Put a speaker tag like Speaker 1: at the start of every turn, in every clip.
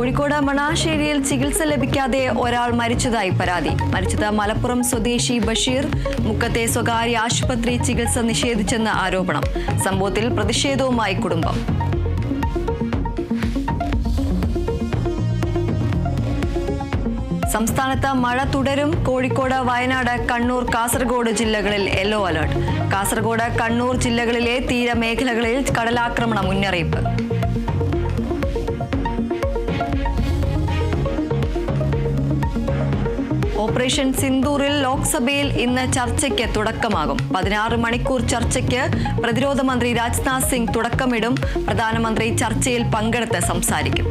Speaker 1: കോഴിക്കോട് മണാശ്ശേരിയിൽ ചികിത്സ ലഭിക്കാതെ ഒരാൾ മരിച്ചതായി പരാതി. മരിച്ചത് മലപ്പുറം സ്വദേശി ബഷീർ. മുക്കത്തെ സ്വകാര്യ ആശുപത്രി ചികിത്സ നിഷേധിച്ചെന്ന് ആരോപണം. സംഭവത്തിൽ പ്രതിഷേധവുമായി കുടുംബം. സംസ്ഥാനത്ത് മഴ തുടരും. കോഴിക്കോട്, വയനാട്, കണ്ണൂർ, കാസർഗോഡ് ജില്ലകളിൽ യെല്ലോ അലർട്ട്. കാസർഗോഡ്, കണ്ണൂർ ജില്ലകളിലെ തീരമേഖലകളിൽ കടലാക്രമണ മുന്നറിയിപ്പ്. ഓപ്പറേഷൻ സിന്ദൂറിൽ ലോക്സഭയിൽ ഇന്ന് ചർച്ചയ്ക്ക് തുടക്കമാകും. 16 മണിക്കൂർ ചർച്ചയ്ക്ക് പ്രതിരോധ മന്ത്രി രാജ്നാഥ് സിംഗ് തുടക്കമിടും. പ്രധാനമന്ത്രി ചർച്ചയിൽ പങ്കെടുത്ത് സംസാരിക്കും.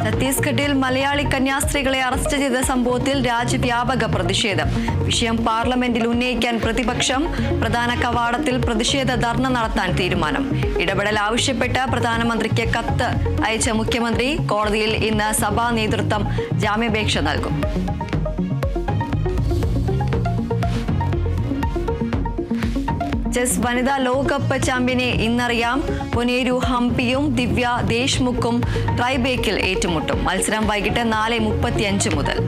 Speaker 1: ഛത്തീസ്ഗഡിൽ മലയാളി കന്യാസ്ത്രീകളെ അറസ്റ്റ് ചെയ്ത സംഭവത്തിൽ രാജ്യവ്യാപക പ്രതിഷേധം. വിഷയം പാർലമെന്റിൽ ഉന്നയിക്കാൻ പ്രതിപക്ഷം. പ്രധാന കവാടത്തിൽ പ്രതിഷേധ ധർണ നടത്താൻ തീരുമാനം. ഇടപെടൽ ആവശ്യപ്പെട്ട് പ്രധാനമന്ത്രിക്ക് കത്ത് അയച്ച മുഖ്യമന്ത്രി കോടതിയിൽ ഇന്ന് സഭാ നേതൃത്വം ജാമ്യാപേക്ഷ നൽകും. ചെസ് വനിതാ ലോകകപ്പ് ചാമ്പ്യനെ ഇന്നറിയാം. പൊനേരു ഹംപിയും ദിവ്യ ദേശ്മുഖും ട്രൈബേക്കിൽ ഏറ്റുമുട്ടും. മത്സരം വൈകിട്ട് 4:35 മുതൽ.